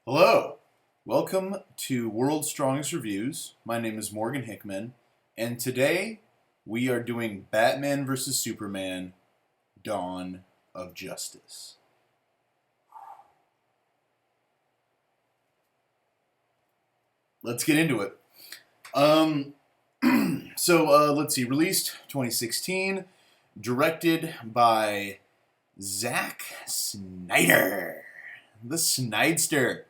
Hello, welcome to World's Strongest Reviews. My name is Morgan Hickman, and today we are doing Batman vs. Superman: Dawn of Justice. Let's get into it. Let's see. Released 2016, directed by Zack Snyder, the Snidester.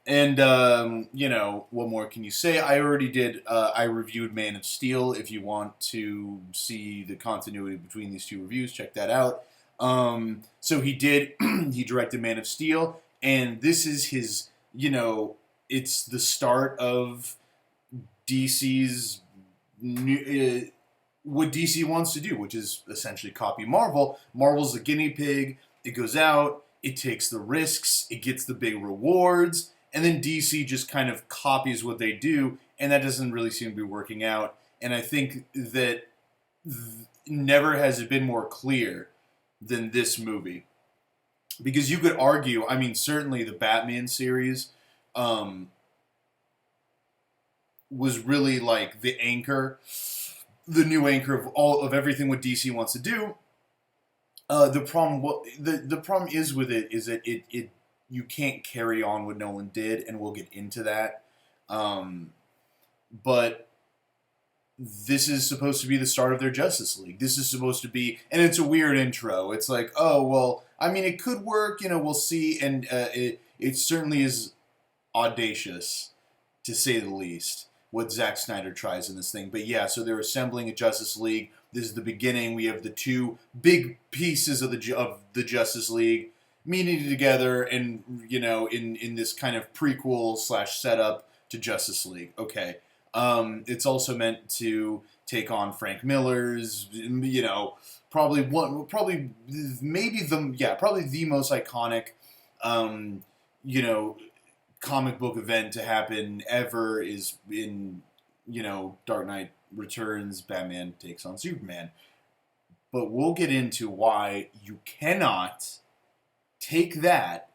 And, what more can you say? I already did, I reviewed Man of Steel. If you want to see the continuity between these two reviews, check that out. He directed Man of Steel, and this is his, it's the start of DC's, what DC wants to do, which is essentially copy Marvel. Marvel's the guinea pig. It goes out, it takes the risks, it gets the big rewards, and then DC just kind of copies what they do, and that doesn't really seem to be working out. And I think that never has it been more clear than this movie. Because you could argue, I mean, certainly the Batman series was really like the anchor, the new anchor of all of everything what DC wants to do. The problem is with it is that it you can't carry on what Nolan did, and we'll get into that. But this is supposed to be the start of their Justice League. This is supposed to be, and it's a weird intro. It's like, oh well, I mean, it could work. We'll see, and it certainly is audacious, to say the least, what Zack Snyder tries in this thing. But yeah, so they're assembling a Justice League. This is the beginning. We have the two big pieces of the Justice League meeting together, and in this kind of prequel / setup to Justice League. Okay, it's also meant to take on Frank Miller's, probably the most iconic, comic book event to happen ever is in, Dark Knight Returns. Batman takes on Superman. But we'll get into why you cannot take that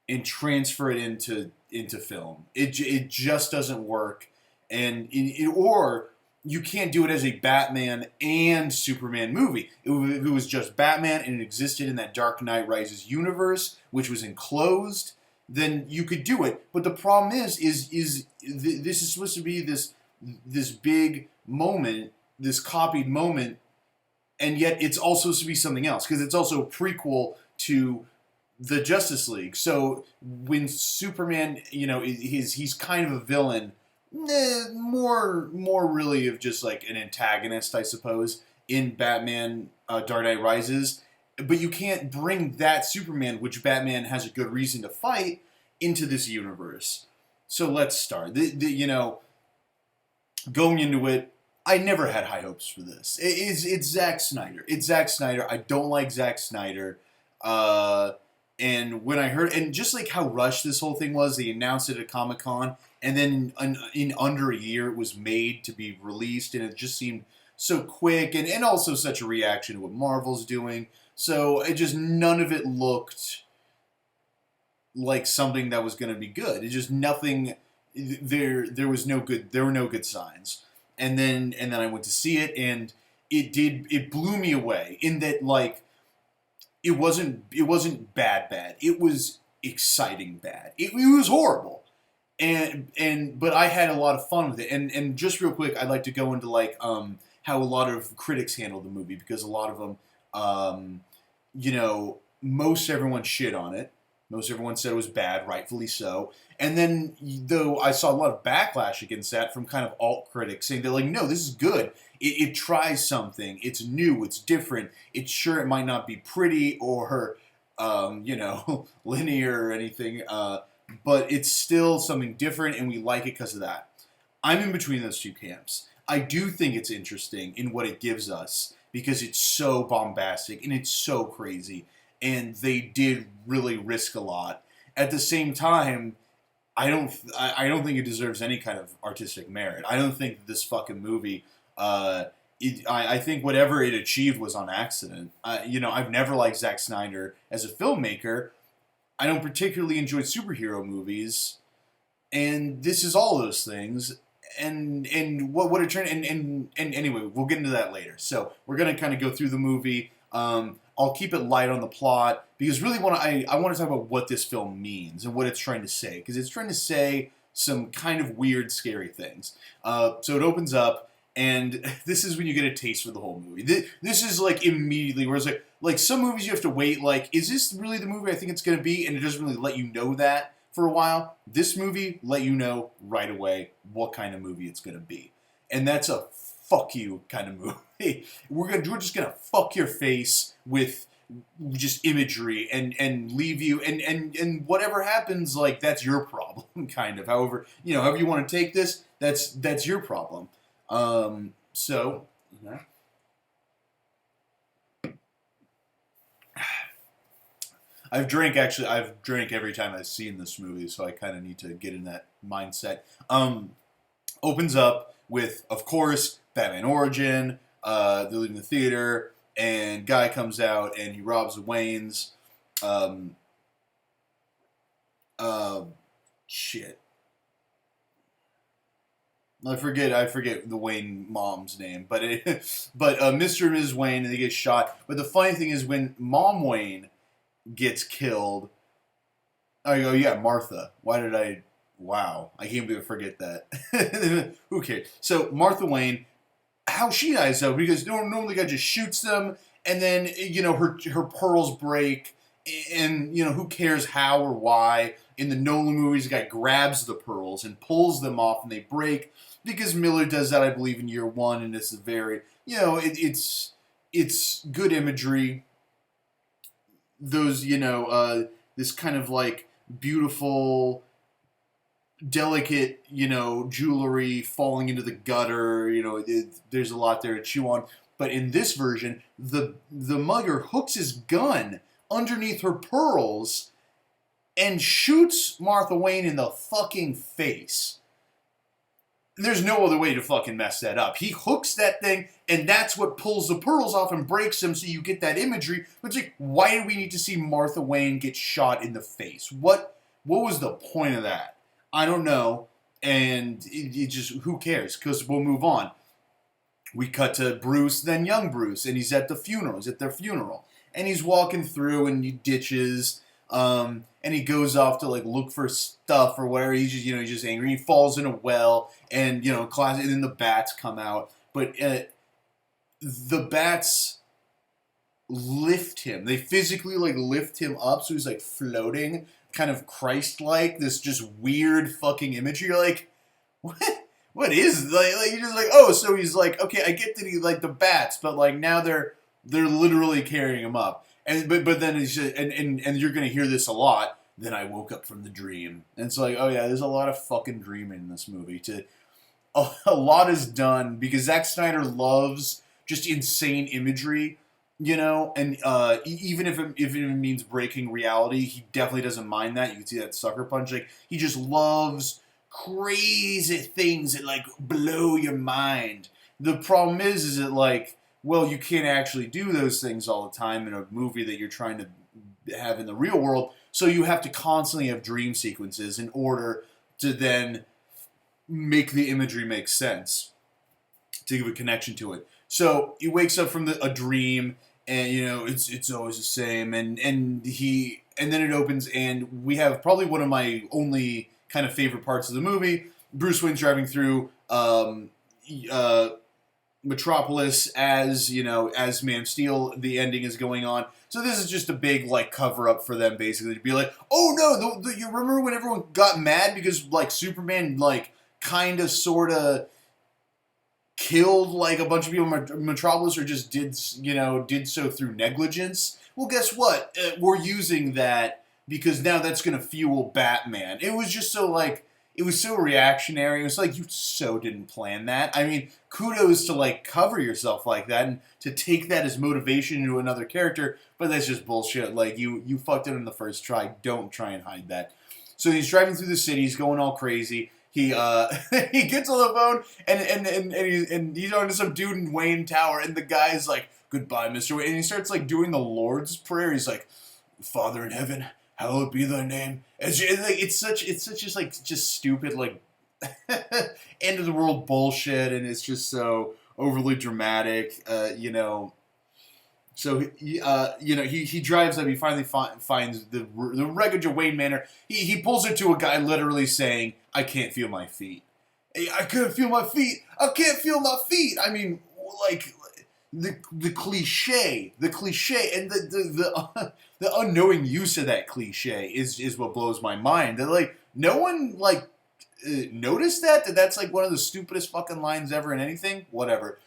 and transfer it into film. It just doesn't work, or you can't do it as a Batman and Superman movie. If it was just Batman and it existed in that Dark Knight Rises universe, which was enclosed, then you could do it. But the problem is this is supposed to be this big moment, this copied moment, and yet it's also supposed to be something else, because it's also a prequel to the Justice League. So when Superman, he's kind of a villain, more really of just like an antagonist, I suppose, in Batman Dark Knight Rises. But you can't bring that Superman, which Batman has a good reason to fight, into this universe. So let's start. Going into it, I never had high hopes for this. It's Zack Snyder. It's Zack Snyder. I don't like Zack Snyder. And when I heard, and just like how rushed this whole thing was, they announced it at Comic-Con, and then in under a year it was made to be released, and it just seemed so quick, and also such a reaction to what Marvel's doing. So none of it looked like something that was going to be good. It just nothing. There were no good signs. And then I went to see it, and it blew me away in that, like, it wasn't bad. It was exciting bad. It was horrible. But I had a lot of fun with it. And just real quick, I'd like to go into like how a lot of critics handled the movie, because a lot of them most everyone shit on it. Most everyone said it was bad, rightfully so. And then, though, I saw a lot of backlash against that from kind of alt critics saying they're like, no, this is good. It tries something. It's new. It's different. It's sure it might not be pretty or, linear or anything, but it's still something different, and we like it because of that. I'm in between those two camps. I do think it's interesting in what it gives us, because it's so bombastic and it's so crazy, and they did really risk a lot. At the same time, I don't think it deserves any kind of artistic merit. I don't think this fucking movie. I think whatever it achieved was on accident. I've never liked Zack Snyder as a filmmaker, I don't particularly enjoy superhero movies, and this is all those things. And what it turned and anyway, we'll get into that later. So we're gonna kind of go through the movie. I'll keep it light on the plot because really I want to talk about what this film means and what it's trying to say, because it's trying to say some kind of weird, scary things. So it opens up, and this is when you get a taste for the whole movie. This is like immediately, where it's like some movies you have to wait, like, is this really the movie I think it's going to be? And it doesn't really let you know that for a while. This movie let you know right away what kind of movie it's going to be. And that's a fuck you kind of movie. We're just going to fuck your face with just imagery and leave you, and whatever happens, like, that's your problem, kind of. However you want to take this, that's your problem. So, yeah. I've drank every time I've seen this movie, so I kind of need to get in that mindset. Opens up with, of course, Batman Origin. They're leaving the theater, and Guy comes out and he robs the Waynes. Shit. I forget the Wayne mom's name, but Mr. and Ms. Wayne, and they get shot. But the funny thing is, when Mom Wayne gets killed, I go, yeah, Martha. Wow, I can't believe I forget that. Who cares? So Martha Wayne, how she dies though, because normally the guy just shoots them, and then her pearls break, and who cares how or why. In the Nolan movies, the guy grabs the pearls and pulls them off, and they break, because Miller does that, I believe, in year one, and it's very, it's good imagery. Those, this kind of like beautiful, delicate, jewelry falling into the gutter. There's a lot there to chew on. But in this version, the mugger hooks his gun underneath her pearls and shoots Martha Wayne in the fucking face. There's no other way to fucking mess that up. He hooks that thing, and that's what pulls the pearls off and breaks them, so you get that imagery. But it's like, why do we need to see Martha Wayne get shot in the face? What was the point of that? I don't know, and it just, who cares? Because we'll move on. We cut to Bruce, then young Bruce, and he's at the funeral. He's at their funeral, and he's walking through, and he ditches, and he goes off to like look for stuff or whatever. He's just angry. He falls in a well, and and then the bats come out. But the bats lift him. They physically like lift him up, so he's like floating, kind of Christ-like. This just weird fucking imagery. You're like, what? What is like you're just like, oh, so he's like, okay, I get that he like the bats, but like now they're literally carrying him up. And but then it's just, and you're gonna hear this a lot. Then I woke up from the dream, and it's like, oh yeah, there's a lot of fucking dreaming in this movie. A lot is done because Zack Snyder loves just insane imagery, and even if it means breaking reality, he definitely doesn't mind that. You can see that Sucker Punch. Like, he just loves crazy things that like blow your mind. The problem is that like, well, you can't actually do those things all the time in a movie that you're trying to have in the real world, so you have to constantly have dream sequences in order to then make the imagery make sense, to give a connection to it. So he wakes up from a dream, and it's always the same, and then it opens, and we have probably one of my only kind of favorite parts of the movie. Bruce Wayne's driving through Metropolis as Man of Steel. The ending is going on, so this is just a big like cover up for them, basically, to be like, oh no, you remember when everyone got mad because like Superman like kind of sort of killed like a bunch of people in Metropolis, or just did so through negligence? Well, guess what? We're using that because now that's going to fuel Batman. It was just so like, it was so reactionary. It was like, you so didn't plan that. I mean, kudos to like cover yourself like that and to take that as motivation into another character, but that's just bullshit. Like, you fucked it in the first try. Don't try and hide that. So he's driving through the city. He's going all crazy. He he gets on the phone and he's on to some dude in Wayne Tower, and the guy's like, goodbye, Mr. Wayne. And he starts like doing the Lord's Prayer. He's like, Father in heaven, hallowed be thy name. It's such just stupid like end of the world bullshit, and it's just so overly dramatic. So he drives up. He finally finds the wreckage of Wayne Manor. He pulls into a guy literally saying, "I can't feel my feet. I can't feel my feet. I can't feel my feet." I mean, like the cliche, and the unknowing use of that cliche is what blows my mind. That like no one like noticed that's like one of the stupidest fucking lines ever in anything. Whatever.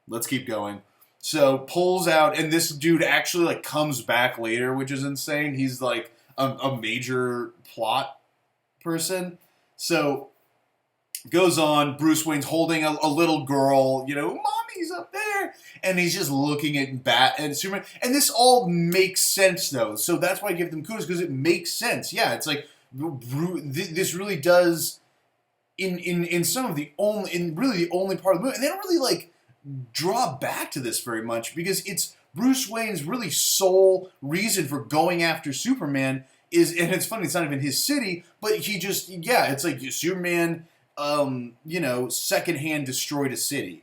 Let's keep going. So pulls out, and this dude actually like comes back later, which is insane. He's like a major plot person. So goes on. Bruce Wayne's holding a little girl. Mommy's up there, and he's just looking at Bat and Superman. And this all makes sense though. So that's why I give them kudos, because it makes sense. Yeah, it's like this really does. In some of the only part of the movie, and they don't really like draw back to this very much, because it's Bruce Wayne's really sole reason for going after Superman and it's funny, it's not even his city, but he just, it's like Superman, secondhand destroyed a city.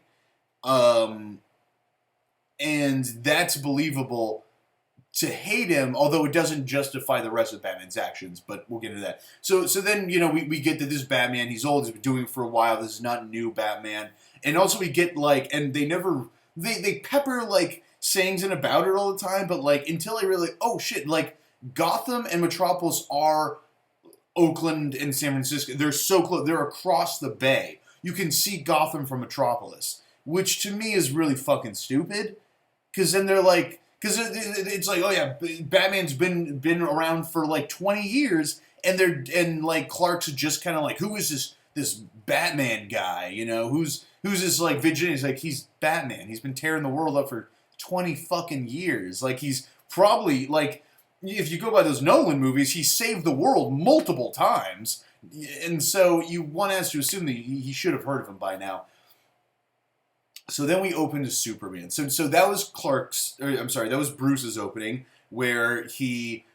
And that's believable to hate him, although it doesn't justify the rest of Batman's actions, but we'll get into that. So then, we get that this Batman, he's old, he's been doing it for a while, this is not new Batman. And also we get, like, and they pepper, like, sayings in about it all the time, but, like, until I really, oh, shit, like, Gotham and Metropolis are Oakland and San Francisco. They're so close. They're across the bay. You can see Gotham from Metropolis, which to me is really fucking stupid, because then they're, like, because it's like, oh, yeah, Batman's been around for, like, 20 years, and like, Clark's just kind of like, who is this Batman guy, who's this, like, vigilante? He's like, he's Batman. He's been tearing the world up for 20 fucking years. Like, he's probably, like, if you go by those Nolan movies, he saved the world multiple times. And so one has to assume that he should have heard of him by now. So then we open to Superman. So that was that was Bruce's opening, where he,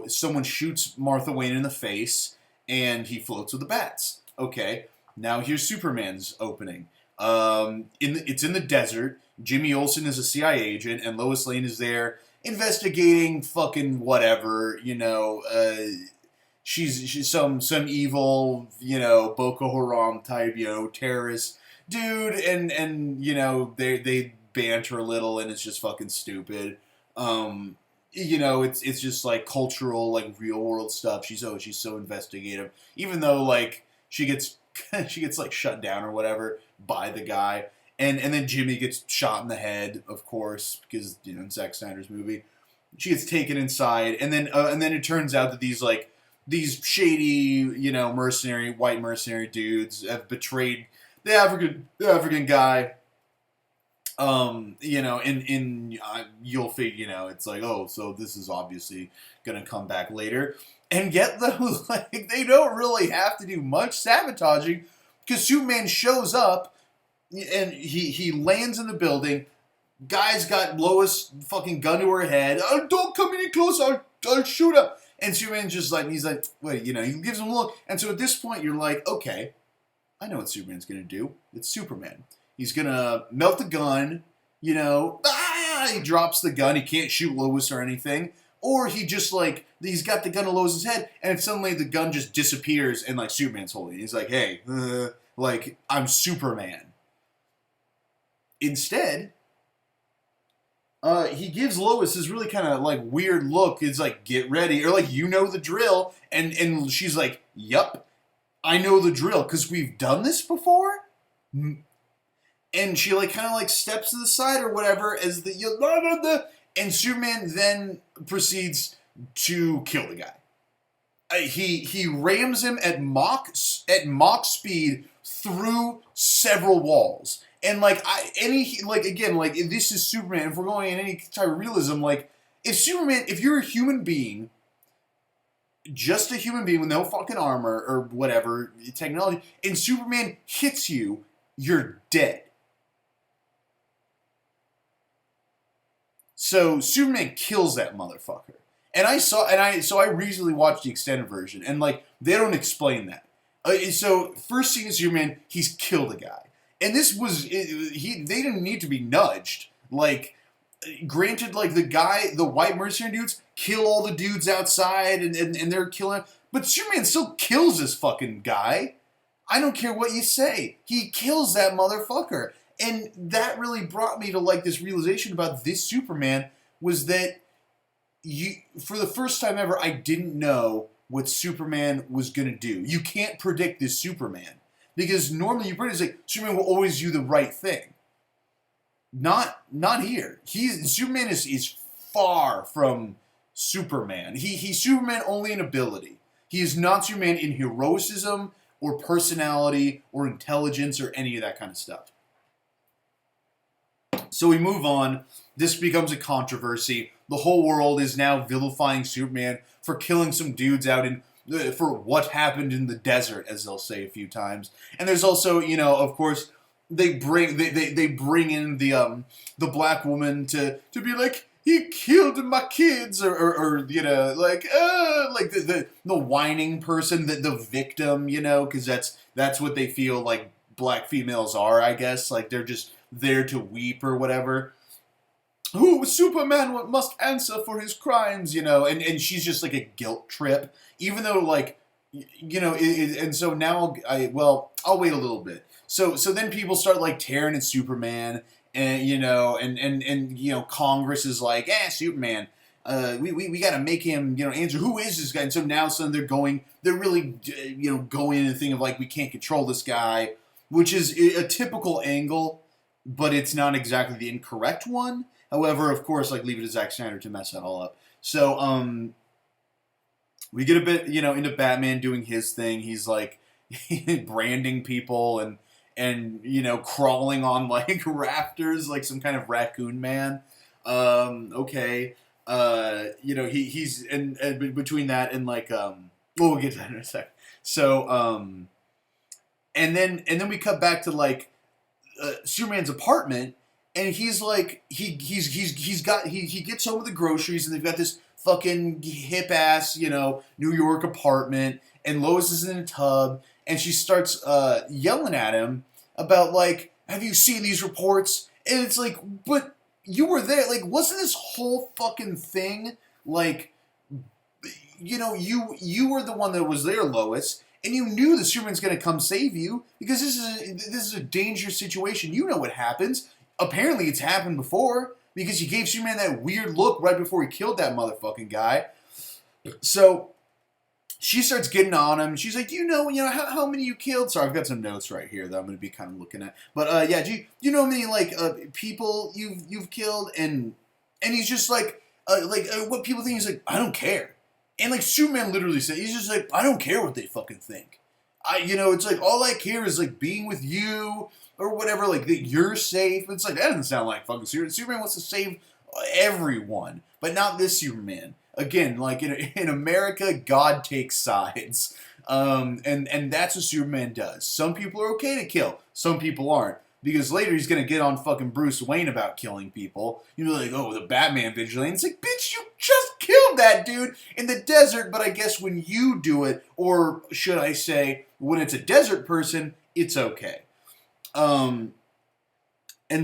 someone shoots Martha Wayne in the face, and he floats with the bats. Okay. Now here's Superman's opening. It's in the desert. Jimmy Olsen is a CIA agent, and Lois Lane is there investigating fucking whatever. She's some evil, Boko Haram type, terrorist dude, and they banter a little, and it's just fucking stupid. It's just like cultural, like real world stuff. She's so investigative, even though like she gets like shut down or whatever by the guy, and then Jimmy gets shot in the head, of course, because in Zack Snyder's movie, she gets taken inside, and then it turns out that these shady white mercenary dudes have betrayed the African guy. You'll figure, it's like, oh, so this is obviously gonna come back later. And yet, though, like, they don't really have to do much sabotaging, because Superman shows up, and he lands in the building. Guy's got Lois fucking gun to her head. Oh, don't come any closer, I'll shoot him. And Superman's just like, he's like, wait, he gives him a look. And so at this point, you're like, okay, I know what Superman's gonna do. It's Superman. He's gonna melt the gun, he drops the gun, he can't shoot Lois or anything. Or he just, like, he's got the gun to Lois's head, and suddenly the gun just disappears, and, like, Superman's holding it. He's like, hey, I'm Superman. Instead, he gives Lois this really kind of, like, weird look. It's like, get ready, or, like, the drill, and she's like, yup, I know the drill, because we've done this before? And she, like, kind of, like, steps to the side or whatever, as and Superman then proceeds to kill the guy. He rams him at Mach speed through several walls. And, like, this is Superman. If we're going in any type of realism, like, if you're a human being, just a human being with no fucking armor or whatever technology, and Superman hits you, you're dead. So Superman kills that motherfucker. So I recently watched the extended version, and like they don't explain that. So first scene of Superman, he's killed a guy, and this was they didn't need to be nudged. Like, granted, like the white mercenary dudes kill all the dudes outside, and they're killing, but Superman still kills this fucking guy. I don't care what you say, he kills that motherfucker, and that really brought me to like this realization about this Superman was that for the first time ever, I didn't know what Superman was gonna do. You can't predict this Superman because normally you predict like Superman will always do the right thing. Not here. Superman is far from Superman. He's Superman only in ability. He is not Superman in heroicism or personality or intelligence or any of that kind of stuff. So we move on. This becomes a controversy. The whole world is now vilifying Superman for killing some dudes out in for what happened in the desert, as they'll say a few times. And there's also, of course, they bring in the black woman to be like, he killed my kids, or like the whining person, the victim, because that's what they feel like black females are, I guess. Like they're just there to weep or whatever. Who Superman must answer for his crimes, and she's just like a guilt trip, even though like, and so now I'll wait a little bit. So then people start like tearing at Superman, and and Congress is like, Superman, we got to make him answer. Who is this guy? And so now they're really going in the thing of like, we can't control this guy, which is a typical angle, but it's not exactly the incorrect one. However, of course, like leave it to Zack Snyder to mess that all up. So we get a bit into Batman doing his thing. He's like branding people and crawling on like rafters like some kind of raccoon man. Okay. He's and between that and like we'll get to that in a sec. So and then we cut back to like Superman's apartment, and he's like he gets home with the groceries, and they've got this fucking hip ass New York apartment, and Lois is in a tub, and she starts yelling at him about like, have you seen these reports? And it's like, but you were there. Like, wasn't this whole fucking thing like, you were the one that was there, Lois, and you knew that Superman's gonna come save you because this is a dangerous situation. You know what happens. Apparently, it's happened before because you gave Superman that weird look right before he killed that motherfucking guy. So she starts getting on him. She's like, how many you killed? Sorry, I've got some notes right here that I'm going to be kind of looking at. But do you know how many like people you've killed? And he's just like what people think. He's like, I don't care. And like Superman literally said, he's just like, I don't care what they fucking think. It's like all I care is like being with you or whatever. Like that you're safe. It's like that doesn't sound like fucking Superman. Superman wants to save everyone, but not this Superman. Again, like in America, God takes sides, and that's what Superman does. Some people are okay to kill, some people aren't, because later he's gonna get on fucking Bruce Wayne about killing people. You'll be like, oh, the Batman vigilante. It's like, bitch, you just killed that dude in the desert. But I guess when you do it, or should I say, when it's a desert person, it's okay. And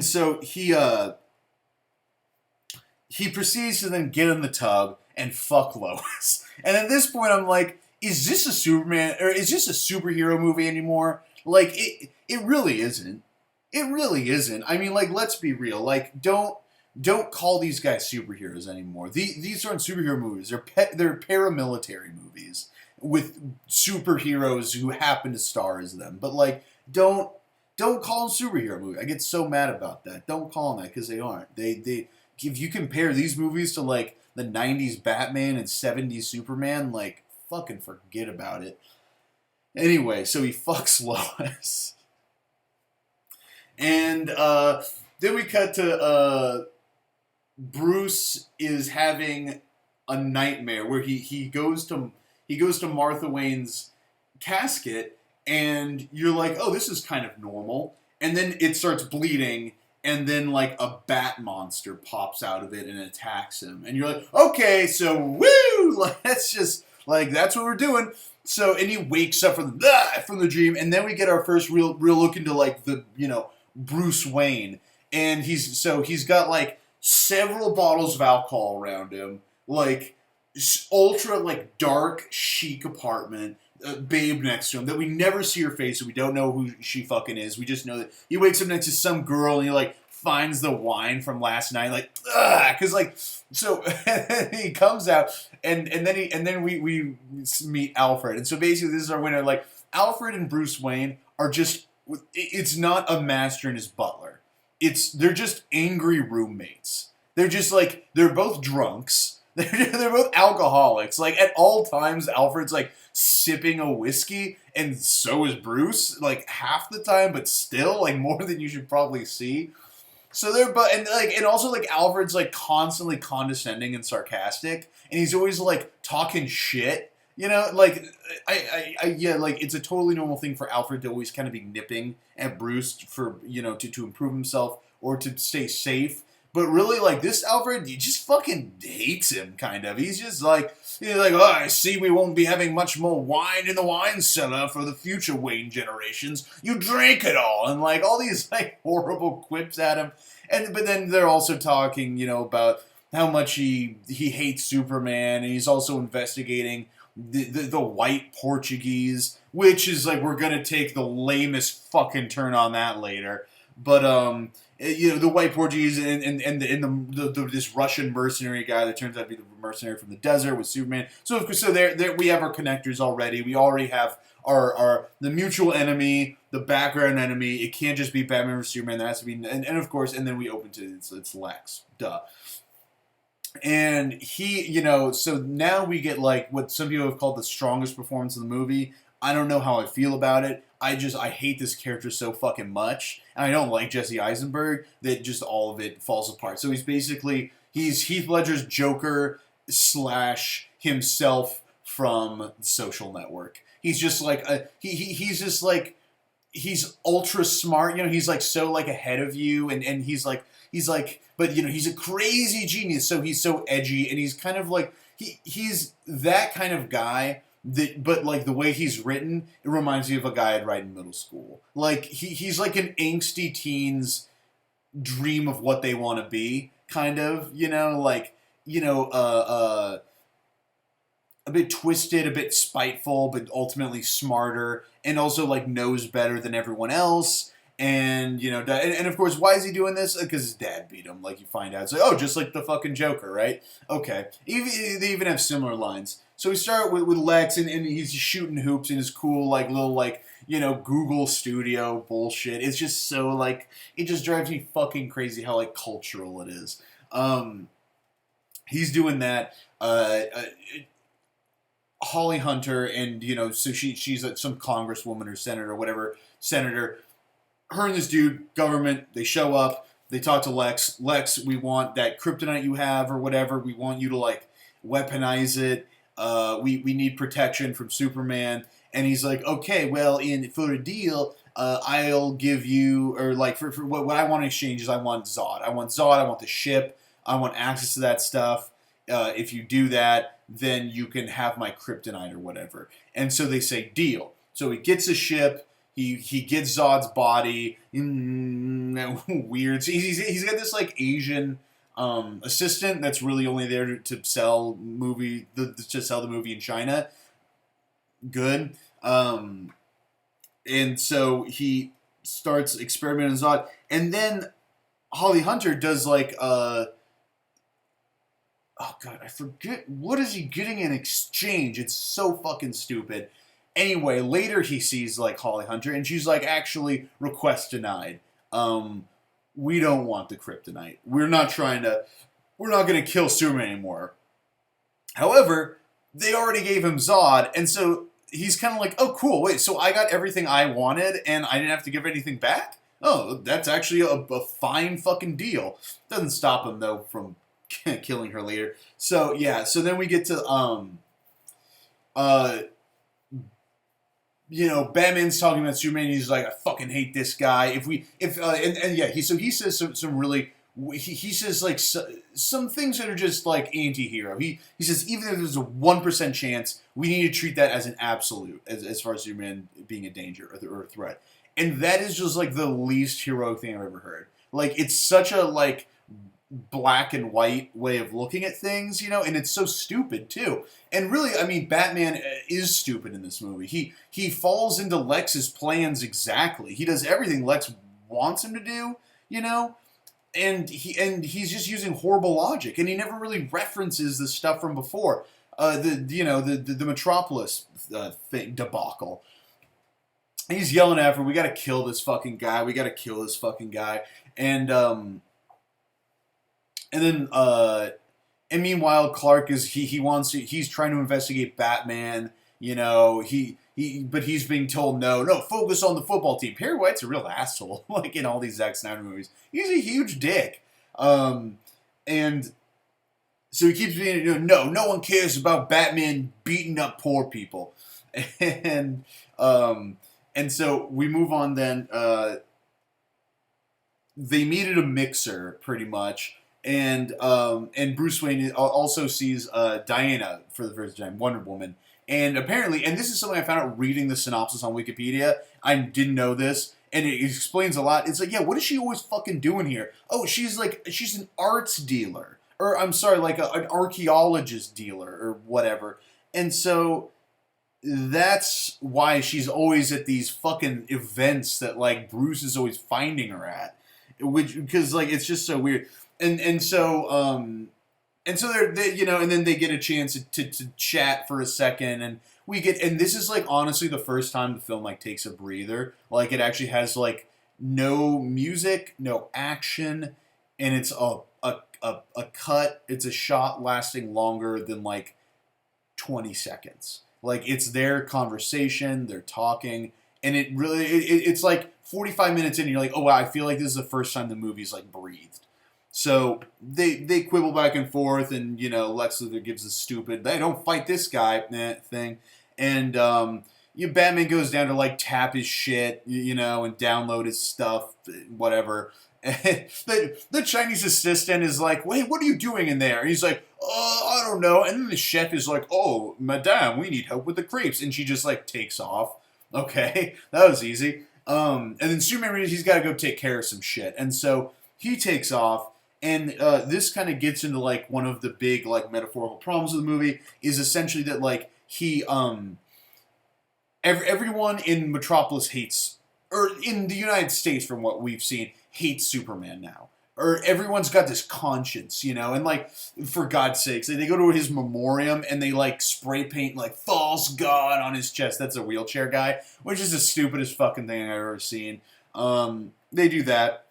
so he proceeds to then get in the tub and fuck Lois. And at this point, I'm like, is this a Superman, or is this a superhero movie anymore? Like, it really isn't. It really isn't. I mean, like, let's be real. Like, don't call these guys superheroes anymore. These aren't superhero movies. They're paramilitary movies with superheroes who happen to star as them. But like, don't call them superhero movies. I get so mad about that. Don't call them that because they aren't. They if you compare these movies to like the 90s Batman and 70s Superman, like, fucking forget about it. Anyway, so he fucks Lois. And then we cut to Bruce is having a nightmare where he goes to Martha Wayne's casket, and you're like, oh, this is kind of normal. And then it starts bleeding, and then like a bat monster pops out of it and attacks him, and you're like, okay, so woo, like that's just like that's what we're doing. So and he wakes up from the dream, and then we get our first real look into like the Bruce Wayne, and he's got like several bottles of alcohol around him, like ultra like dark chic apartment. Babe next to him that we never see her face, so we don't know who she fucking is. We just know that he wakes up next to some girl and he like finds the wine from last night, like because like so he comes out and then we meet Alfred, and so basically this is our winner. Like Alfred and Bruce Wayne are just it's not a master and his butler. They're just angry roommates. They're just like they're both drunks. They're both alcoholics. Like at all times, Alfred's like sipping a whiskey, and so is Bruce. Like half the time, but still like more than you should probably see. So and also like Alfred's like constantly condescending and sarcastic, and he's always like talking shit. Like like it's a totally normal thing for Alfred to always kind of be nipping at Bruce for to improve himself or to stay safe. But really, like, this Alfred, he just fucking hates him, kind of. He's like, oh, I see we won't be having much more wine in the wine cellar for the future Wayne generations. You drank it all. And, like, all these, like, horrible quips at him. But then they're also talking, about how much he hates Superman. And he's also investigating the white Portuguese, which is, like, we're going to take the lamest fucking turn on that later. But, the white Portuguese and this Russian mercenary guy that turns out to be the mercenary from the desert with Superman. So of course, there we have our connectors already. We already have our the mutual enemy, the background enemy. It can't just be Batman or Superman. There has to be, and of course, and then we open to it's Lex. Duh. And he, so now we get like what some people have called the strongest performance in the movie. I don't know how I feel about it. I hate this character so fucking much. And I don't like Jesse Eisenberg that just all of it falls apart. So he's Heath Ledger's Joker / himself from The Social Network. He's just like, he's ultra smart. He's like so like ahead of you. And he's like, but he's a crazy genius. So he's so edgy. And he's kind of like, he's that kind of guy. But like the way he's written, it reminds me of a guy I'd write in middle school. Like he's like an angsty teen's dream of what they want to be, kind of. A bit twisted, a bit spiteful, but ultimately smarter, and also like knows better than everyone else. And and of course, why is he doing this? Because his dad beat him. Like you find out, it's like, oh, just like the fucking Joker, right? Okay, they even have similar lines. So we start with Lex, and he's shooting hoops in his cool, like, little, like, Google Studio bullshit. It's just so, like, it just drives me fucking crazy how, like, cultural it is. He's doing that. Holly Hunter, and, so she's some congresswoman or senator or whatever, senator. Her and this dude, government, they show up. They talk to Lex. Lex, we want that kryptonite you have or whatever. We want you to, like, weaponize it. We need protection from Superman. And he's like, okay, well, for a deal, I'll give you, or like, for what I want in exchange is I want Zod. I want the ship. I want access to that stuff. If you do that, then you can have my kryptonite or whatever. And so they say, deal. So he gets a ship. He gets Zod's body. Weird. So he's got this, like, Asian assistant that's really only there to sell the movie in China. Good. And so he starts experimenting with Zod, and then Holly Hunter does like oh god, I forget what is he getting in exchange. It's so fucking stupid. Anyway, later he sees like Holly Hunter, and she's like, actually, request denied. We don't want the kryptonite. We're not going to kill Superman anymore. However, they already gave him Zod, and so he's kind of like, oh, cool, wait, so I got everything I wanted, and I didn't have to give anything back? Oh, that's actually a fine fucking deal. Doesn't stop him, though, from killing her later. So, yeah, so then we get to, Batman's talking about Superman. And he's like, I fucking hate this guy. And yeah, he says some really. He says like some things that are just like anti-hero. He says even if there's a 1% chance, we need to treat that as an absolute as far as Superman being a danger or a threat. And that is just like the least heroic thing I've ever heard. Like it's such a like black and white way of looking at things, and it's so stupid too. And really, I mean, Batman is stupid in this movie. He falls into Lex's plans exactly. He does everything Lex wants him to do, and he's just using horrible logic, and he never really references the stuff from before. The Metropolis thing debacle. He's yelling at her, "We got to kill this fucking guy. We got to kill this fucking guy." And then, and meanwhile, Clark he's trying to investigate Batman. But he's being told no, focus on the football team. Perry White's a real asshole, like in all these Zack Snyder movies. He's a huge dick, and so he keeps being, no one cares about Batman beating up poor people, and so we move on. Then they meet at a mixer, pretty much. And Bruce Wayne also sees Diana for the first time, Wonder Woman. And apparently, and this is something I found out reading the synopsis on Wikipedia. I didn't know this, and it explains a lot. It's like, yeah, what is she always fucking doing here? Oh, she's an arts dealer, or I'm sorry, like an archaeologist dealer or whatever. And so that's why she's always at these fucking events that like Bruce is always finding her at, because like it's just so weird. And so and then they get a chance to chat for a second, and and this is like honestly the first time the film like takes a breather. Like it actually has like no music, no action, and it's a cut. It's a shot lasting longer than like 20 seconds. Like it's their conversation, they're talking, and it's like 45 minutes in, and you're like, oh wow, I feel like this is the first time the movie's like breathed. So they quibble back and forth, and Lex Luthor gives a stupid "they don't fight this guy" thing, and Batman goes down to like tap his shit, and download his stuff, whatever. And the Chinese assistant is like, "Wait, what are you doing in there?" And he's like, "I don't know." And then the chef is like, "Oh, madame, we need help with the crepes," and she just like takes off. Okay, that was easy. And then Superman, he's got to go take care of some shit, and so he takes off. And this kind of gets into like one of the big like metaphorical problems of the movie is essentially that like everyone in Metropolis hates, or in the United States from what we've seen, hates Superman now. Or everyone's got this conscience, and like, for God's sakes, they go to his memoriam and they like spray paint like false god on his chest. That's a wheelchair guy, which is the stupidest fucking thing I've ever seen. They do that.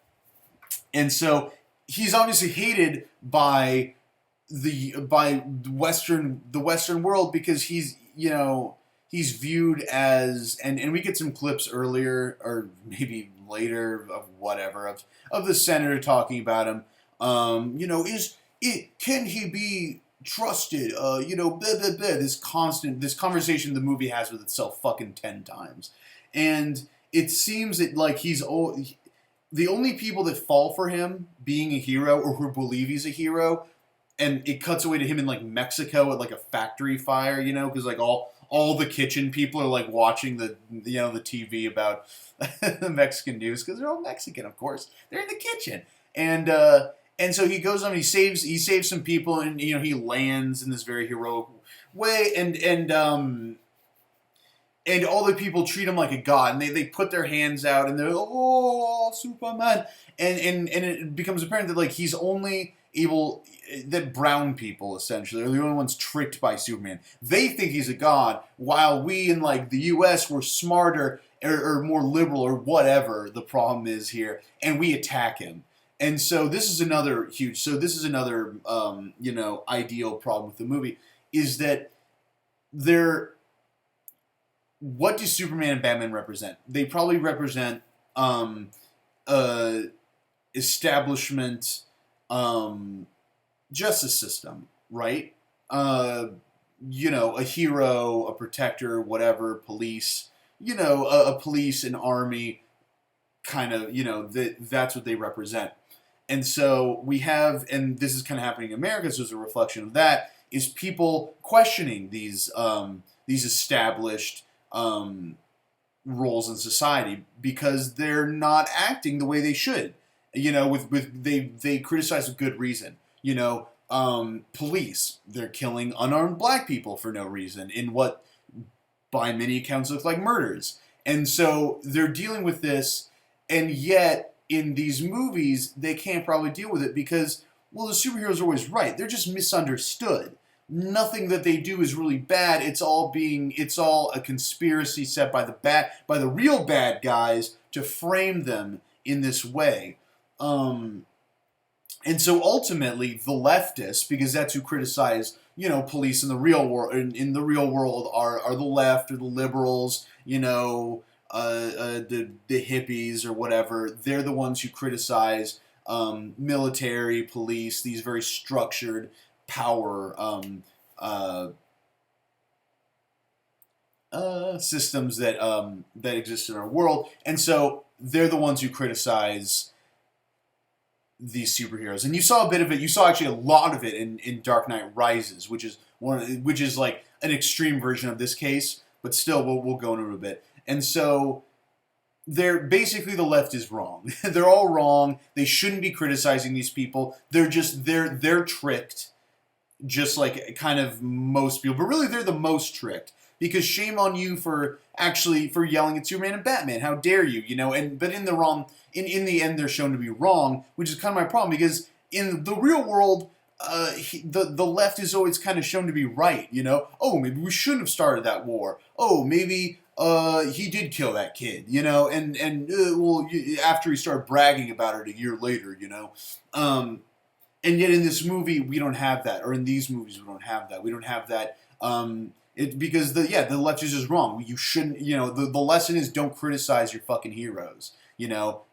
And so he's obviously hated by the Western world because he's viewed as, and we get some clips earlier or maybe later of whatever of the senator talking about him. Can he be trusted? Blah, blah, blah, this conversation the movie has with itself fucking 10 times, and it seems that like the only people that fall for him being a hero or who believe he's a hero, and it cuts away to him in like Mexico at like a factory fire, because like all the kitchen people are like watching the TV about the Mexican news because they're all Mexican, of course. They're in the kitchen, and so he goes on. He saves some people, and he lands in this very heroic way, and all the people treat him like a god, and they put their hands out, and they're like, oh, Superman, and it becomes apparent that like he's only able, that brown people essentially are the only ones tricked by Superman. They think he's a god, while we in like the U.S. were smarter or more liberal or whatever the problem is here, and we attack him. And so this is another ideal problem with the movie is that what do Superman and Batman represent? They probably represent establishment justice system, right? A hero, a protector, whatever, police, a police, an army, kind of, that's what they represent. And so we have, and this is kind of happening in America, so it's a reflection of that, is people questioning these established roles in society because they're not acting the way they should. They criticize with good reason. Police, they're killing unarmed black people for no reason in what, by many accounts, look like murders. And so they're dealing with this, and yet in these movies they can't probably deal with it because, well, the superheroes are always right. They're just misunderstood. Nothing that they do is really bad. It's all a conspiracy set by the real bad guys to frame them in this way. And so ultimately, the leftists, because that's who criticize, police in the real world. In the real world, are the left or the liberals, the hippies or whatever. They're the ones who criticize military, police, these very structured power systems that exist in our world, and so they're the ones who criticize these superheroes. And you saw a bit of it. You saw actually a lot of it in Dark Knight Rises, which is like an extreme version of this case, but still we'll go into it a bit. And so they're basically, the left is wrong. They're all wrong. They shouldn't be criticizing these people. They're tricked, just like kind of most people. But really, they're the most tricked. Because shame on you for yelling at Superman and Batman. How dare you? But in the end, they're shown to be wrong, which is kind of my problem. Because in the real world, the left is always kind of shown to be right. Oh, maybe we shouldn't have started that war. Oh, maybe he did kill that kid. After he started bragging about it a year later. And yet in this movie we don't have that, or in these movies we don't have that. We don't have that. Because the left is just wrong. You shouldn't, the lesson is don't criticize your fucking heroes,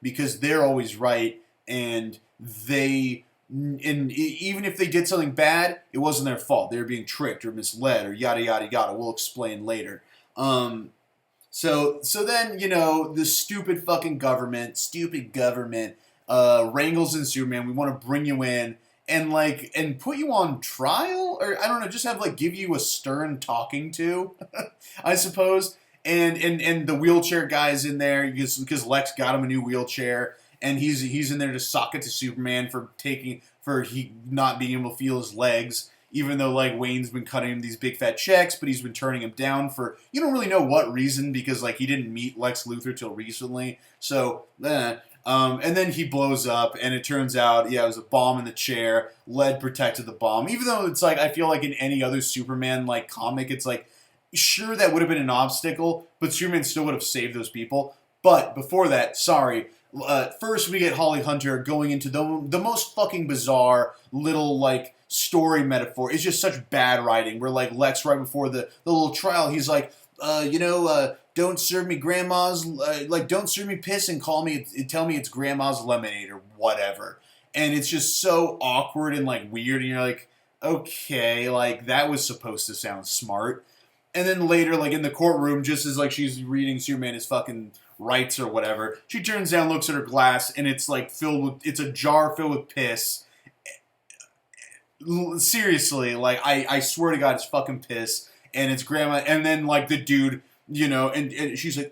because they're always right, and even if they did something bad, it wasn't their fault. They were being tricked or misled or yada yada yada. We'll explain later. So then, the stupid government wrangles in Superman. We want to bring you in and put you on trial, or I don't know, just have give you a stern talking to, I suppose. And the wheelchair guy's in there because Lex got him a new wheelchair, and he's in there to sock it to Superman for he not being able to feel his legs, even though Wayne's been cutting him these big fat checks, but he's been turning him down for you don't really know what reason, because he didn't meet Lex Luthor till recently. So and then he blows up, and it turns out, it was a bomb in the chair. Lead protected the bomb. Even though it's I feel like in any other Superman comic, it's sure, that would have been an obstacle, but Superman still would have saved those people. But before that, first we get Holly Hunter going into the most fucking bizarre little story metaphor. It's just such bad writing. Where Lex, right before the little trial, he's don't serve me grandma's, don't serve me piss and tell me it's grandma's lemonade or whatever. And it's just so awkward and weird, and you're okay, that was supposed to sound smart. And then later, in the courtroom, just as she's reading Superman his fucking rights or whatever, she turns down, looks at her glass, and it's it's a jar filled with piss. Seriously, I swear to God, it's fucking piss, and it's grandma, and then the dude, and she's and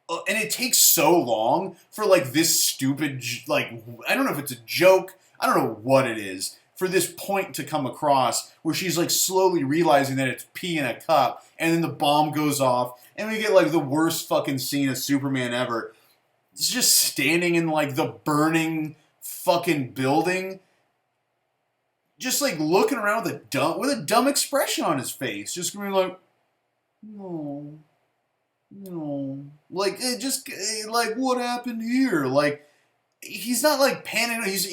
it takes so long for this stupid, I don't know if it's a joke, I don't know what it is, for this point to come across where she's slowly realizing that it's pee in a cup, and then the bomb goes off, and we get the worst fucking scene of Superman ever. It's just standing in the burning fucking building, just looking around with a dumb expression on his face, just going no. What happened here? He's not panicking. He's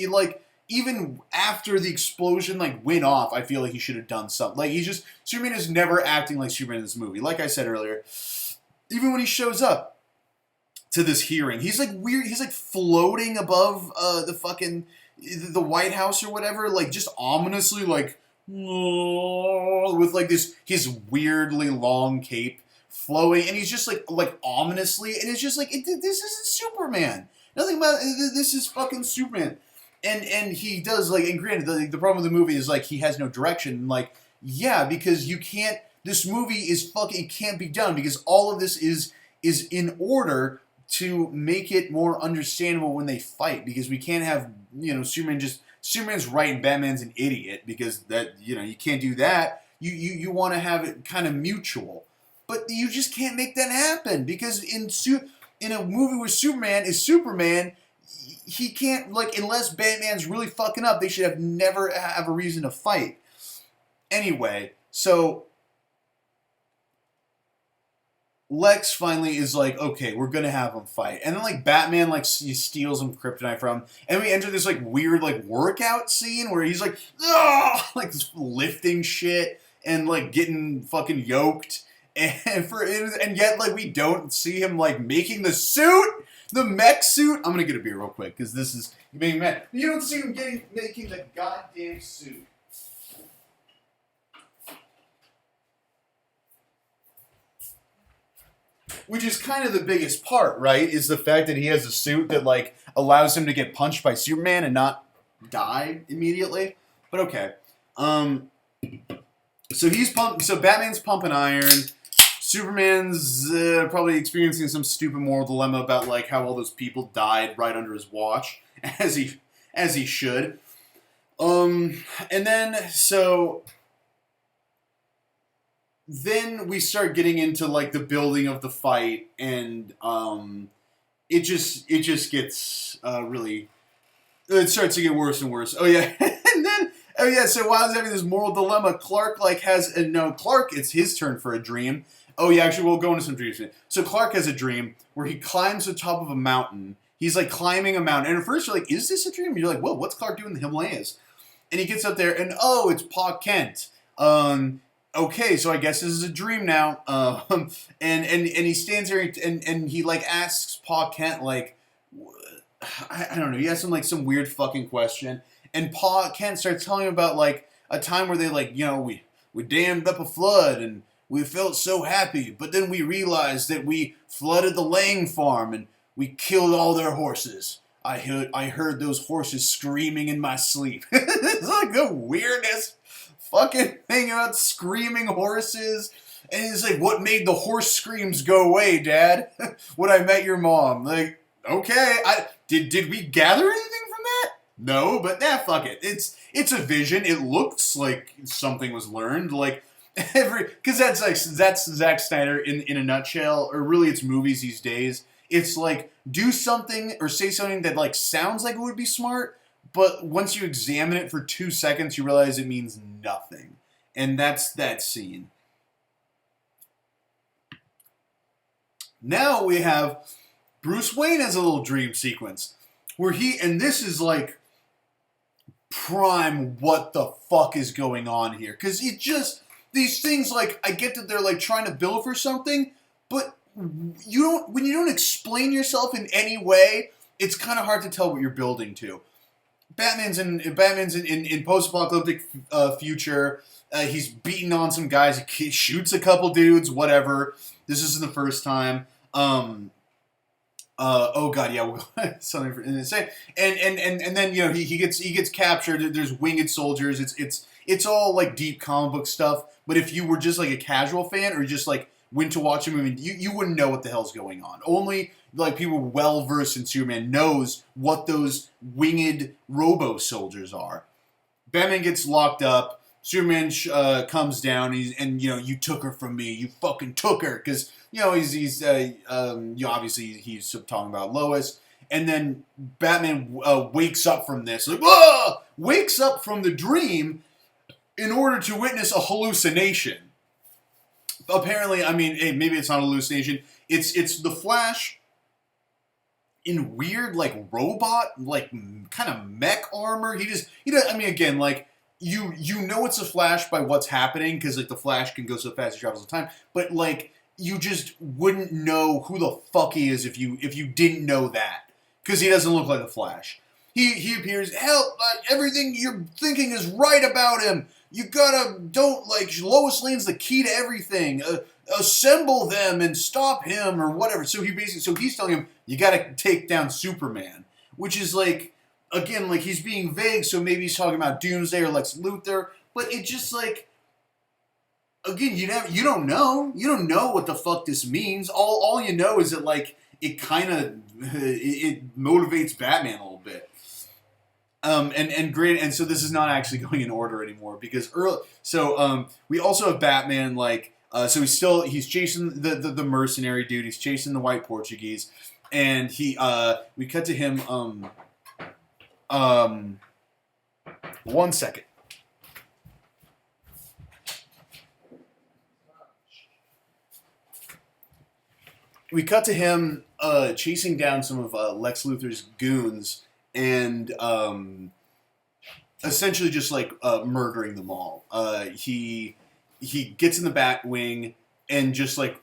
even after the explosion went off, I feel like he should have done something. Superman is never acting like Superman in this movie. Like I said earlier, even when he shows up to this hearing, he's weird. He's floating above the White House or whatever, just ominously with this his weirdly long cape flowing, and he's just like ominously, and it's just like this isn't Superman. Nothing about this is fucking Superman. And he does like, and granted, the problem with the movie is like he has no direction. Like, yeah, because you can't. This movie is fucking. It can't be done because all of this is in order to make it more understandable when they fight. Because we can't have Superman's right and Batman's an idiot because that you can't do that. You want to have it kind of mutual, but you just can't make that happen because in a movie where Superman is Superman. He can't, like, unless Batman's really fucking up, they should have never have a reason to fight. Anyway, so Lex finally is like, okay, we're gonna have him fight. And then, like, Batman, like, he steals some kryptonite from him. And we enter this, like, weird, like, workout scene where he's like, ugh! Like, lifting shit and, like, getting fucking yoked. And yet, like, we don't see him, like, making the suit! The mech suit. I'm gonna get a beer real quick because this is being mad. You don't see him making the goddamn suit. Which is kind of the biggest part, right? Is the fact that he has a suit that like allows him to get punched by Superman and not die immediately. But okay. So Batman's pumping iron. Superman's probably experiencing some stupid moral dilemma about like how all those people died right under his watch, as he should. And then we start getting into like the building of the fight, and it just gets really. It starts to get worse and worse. Oh yeah, So while he's having this moral dilemma, Clark it's his turn for a dream. Oh yeah, actually we'll go into some dreams. So Clark has a dream where he climbs the top of a mountain. He's like climbing a mountain, and at first you're like, "Is this a dream?" And you're like, "Whoa, what's Clark doing in the Himalayas?" And he gets up there, and oh, it's Pa Kent. Okay, so I guess this is a dream now. And he stands there and he like asks Pa Kent like, I don't know. He asks him like some weird fucking question, and Pa Kent starts telling him about like a time where they like we dammed up a flood and we felt so happy, but then we realized that we flooded the Lang farm and we killed all their horses. I heard those horses screaming in my sleep. It's like the weirdest fucking thing about screaming horses. And he's like, what made the horse screams go away, Dad? When I met your mom. Like, okay, did we gather anything from that? No, but fuck it. It's a vision. It looks like something was learned. Like, because that's Zack Snyder in a nutshell, or really it's movies these days. It's like, do something or say something that like sounds like it would be smart, but once you examine it for 2 seconds, you realize it means nothing. And that's that scene. Now we have Bruce Wayne has a little dream sequence where and this is like prime what the fuck is going on here. Because these things, like, I get that they're, like, trying to build for something, but when you don't explain yourself in any way, it's kind of hard to tell what you're building to. Batman's in post-apocalyptic future. He's beating on some guys. He shoots a couple dudes, whatever. This isn't the first time. Oh god, yeah, we'll go something for insane. And then he gets captured. There's winged soldiers. It's all like deep comic book stuff. But if you were just like a casual fan or just like went to watch a movie, you wouldn't know what the hell's going on. Only like people well versed in Superman knows what those winged robo soldiers are. Batman gets locked up. Superman comes down. You took her from me. You fucking took her because he's obviously he's talking about Lois. And then Batman wakes up from this, like, whoa! Wakes up from the dream in order to witness a hallucination. Apparently, I mean, hey, maybe it's not a hallucination. It's the Flash in weird, like, robot, like, kind of mech armor. He does. I mean, again, like, you know it's a Flash by what's happening because like the Flash can go so fast he travels all the time. But like, you just wouldn't know who the fuck he is if you didn't know that. Because he doesn't look like the Flash. He appears, help, everything you're thinking is right about him. you gotta, don't, like, Lois Lane's the key to everything. Assemble them and stop him or whatever. So he's telling him, you gotta take down Superman. Which is like, again, like, he's being vague, so maybe he's talking about Doomsday or Lex Luthor. But it just, like, again, you don't know. You don't know what the fuck this means. All you know is that, like, it kind of, it motivates Batman a little bit. And so this is not actually going in order anymore because we also have Batman, like, so he's chasing the mercenary dude, he's chasing the white Portuguese, and we cut to him, 1 second. We cut to him, chasing down some of Lex Luthor's goons, and essentially just like murdering them all. He gets in the Batwing and just like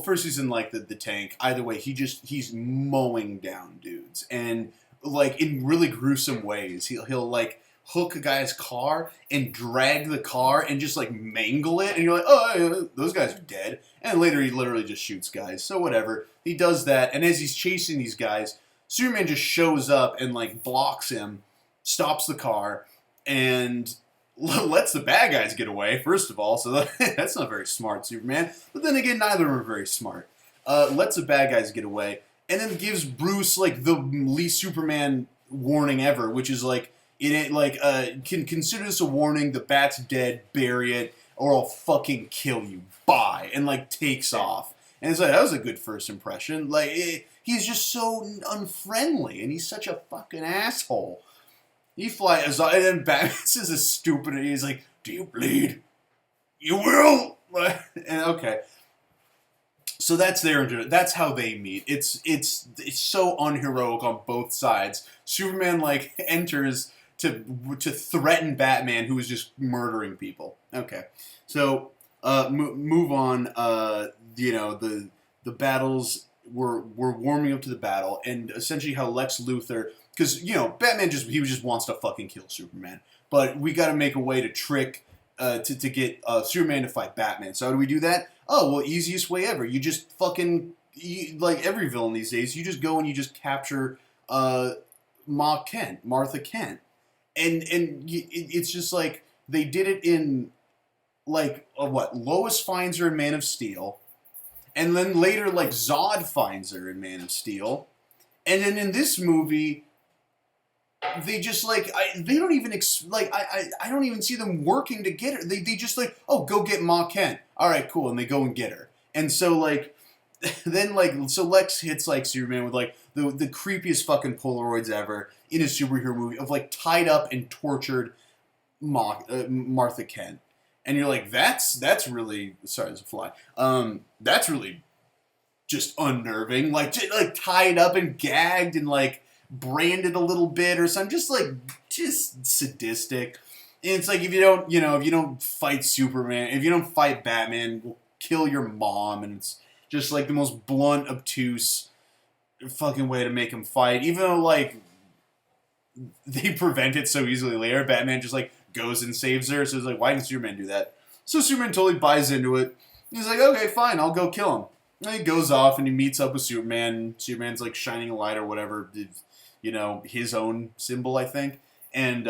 first he's in like the tank. Either way, he's mowing down dudes and like in really gruesome ways. He'll like hook a guy's car and drag the car and just like mangle it, and you're like, oh, those guys are dead. And later he literally just shoots guys. So whatever, he does that, and as he's chasing these guys, Superman just shows up and like blocks him, stops the car, and lets the bad guys get away, first of all. So that's not very smart, Superman. But then again, neither of them are very smart. Lets the bad guys get away, and then gives Bruce like the least Superman warning ever, which is like, it ain't like, can consider this a warning, the Bat's dead, bury it, or I'll fucking kill you. Bye. And like takes off. And it's like, that was a good first impression. Like, he's just so unfriendly, and he's such a fucking asshole. He flies, and then Batman says a stupid, and he's like, do you bleed? You will! And okay. So that's that's how they meet. It's so unheroic on both sides. Superman like enters to threaten Batman, who is just murdering people. Okay, so move on. The battles we're warming up to the battle, and essentially how Lex Luthor, because Batman just wants to fucking kill Superman, but we got to make a way to trick to get Superman to fight Batman. So how do we do that? Oh, well, easiest way ever. You just fucking, like every villain these days, you just go and you just capture Martha Kent. And it's just like, they did it in, like, Lois finds her in Man of Steel. And then later, like, Zod finds her in Man of Steel. And then in this movie, they just, like, they don't even, I don't even see them working to get her. They just, like, oh, go get Ma Kent. All right, cool. And they go and get her. And so, like, then, like, so Lex hits, like, Superman with, like, the creepiest fucking Polaroids ever in a superhero movie of, like, tied up and tortured Martha Kent. And you're like, that's really, sorry, there's a fly. That's really just unnerving. Like, tied up and gagged and, like, branded a little bit or something. Just sadistic. And it's like, if you don't fight Superman, if you don't fight Batman, we'll kill your mom. And it's just, like, the most blunt, obtuse fucking way to make him fight. Even though, like, they prevent it so easily later, Batman just, like, goes and saves her. So it's like, why didn't Superman do that? So Superman totally buys into it. He's like, okay, fine, I'll go kill him. And he goes off and he meets up with Superman. Superman's like shining a light or whatever, his own symbol, I think. And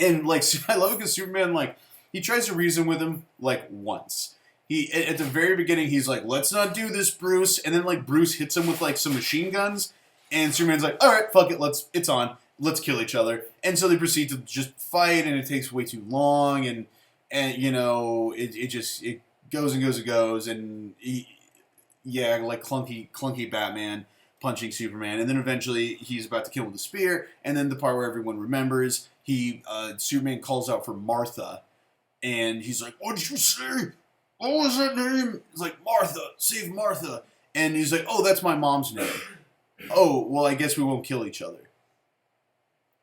like, I love it because Superman, like, he tries to reason with him, like, once. At the very beginning, he's like, let's not do this, Bruce. And then, like, Bruce hits him with, like, some machine guns. And Superman's like, all right, fuck it, it's on. Let's kill each other. And so they proceed to just fight, and it takes way too long, and it goes and goes and goes, and like clunky Batman punching Superman, and then eventually he's about to kill him with a spear, and then the part where everyone remembers, Superman calls out for Martha, and he's like, what did you say? What was that name? It's like, Martha, save Martha. And he's like, oh, that's my mom's name. Oh, well, I guess we won't kill each other.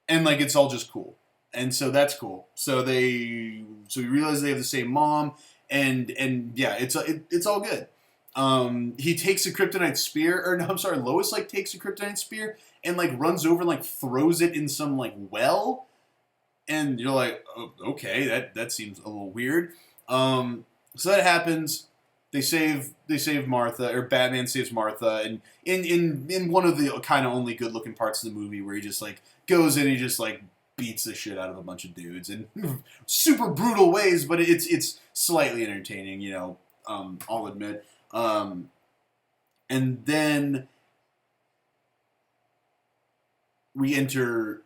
And, like, it's all just cool. And so that's cool. So we realize they have the same mom, and yeah, it's all good. He takes a kryptonite spear, or no, I'm sorry, Lois, like, takes a kryptonite spear and, like, runs over and, like, throws it in some, like, well. And you're like, oh, okay, that seems a little weird. So that happens. They save Martha, or Batman saves Martha, and in one of the kind of only good looking parts of the movie where he just like goes in and he just like beats the shit out of a bunch of dudes in super brutal ways, but it's slightly entertaining, I'll admit. And then we enter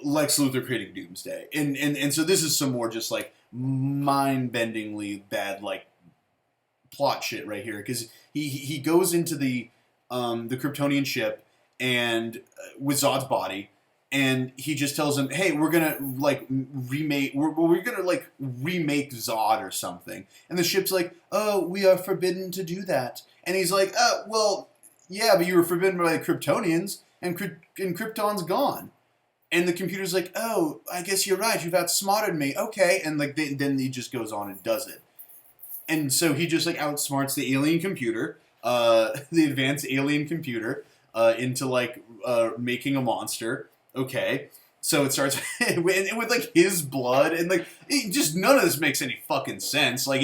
Lex Luthor creating Doomsday, and so this is some more just like mind-bendingly bad like plot shit right here, because he goes into the Kryptonian ship and with Zod's body, and he just tells him, "Hey, we're gonna like remake. We're gonna like remake Zod or something." And the ship's like, "Oh, we are forbidden to do that." And he's like, well, yeah, but you were forbidden by the Kryptonians, and Krypton's gone." And the computer's like, "Oh, I guess you're right. You've outsmarted me. Okay." And like then he just goes on and does it. And so he just like outsmarts the alien computer, the advanced alien computer, into like making a monster. Okay, so it starts with like his blood, and like just none of this makes any fucking sense. Like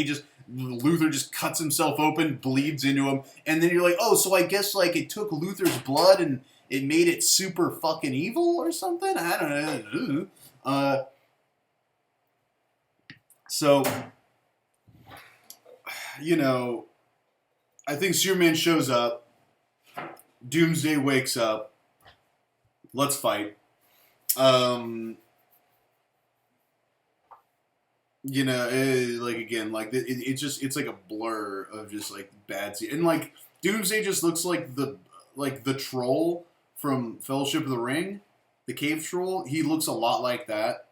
Luthor just cuts himself open, bleeds into him, and then you're like, oh, so I guess like it took Luthor's blood and it made it super fucking evil or something. I don't know. So I think Superman shows up. Doomsday wakes up. Let's fight. Like again, like it's like a blur of just like bad scene, and like Doomsday just looks like the troll from Fellowship of the Ring, the cave troll. He looks a lot like that.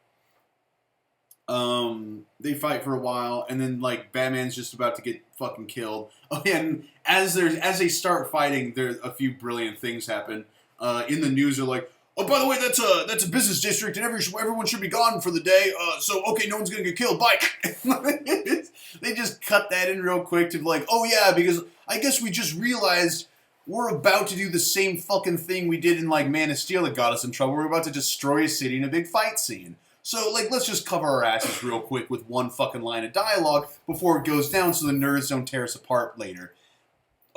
They fight for a while, and then like Batman's just about to get fucking killed. Oh, yeah, and as they start fighting, there a few brilliant things happen. In the news, they're like, "Oh, by the way, that's a business district, and everyone should be gone for the day. So okay, no one's gonna get killed. Bye." They just cut that in real quick to be like, "Oh yeah, because I guess we just realized we're about to do the same fucking thing we did in like Man of Steel that got us in trouble. We're about to destroy a city in a big fight scene. So like, let's just cover our asses real quick with one fucking line of dialogue before it goes down, so the nerds don't tear us apart later."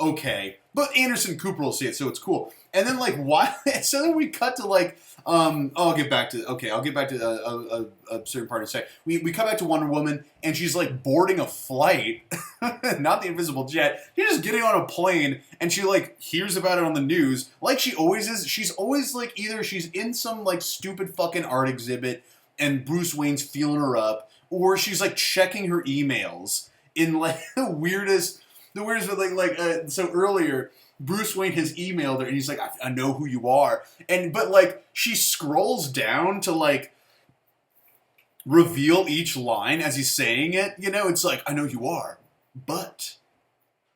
Okay, but Anderson Cooper will see it, so it's cool. And then like why? So then we cut to like I'll get back to a certain part in a sec. We cut back to Wonder Woman, and she's like boarding a flight, not the Invisible Jet. She's just getting on a plane, and she like hears about it on the news, like she always is. She's always like either she's in some like stupid fucking art exhibit, and Bruce Wayne's feeling her up, or she's like checking her emails in like the weirdest, but so earlier, Bruce Wayne has emailed her, and he's like, I know who you are. But like, she scrolls down to like, reveal each line as he's saying it. It's like, I know who you are, but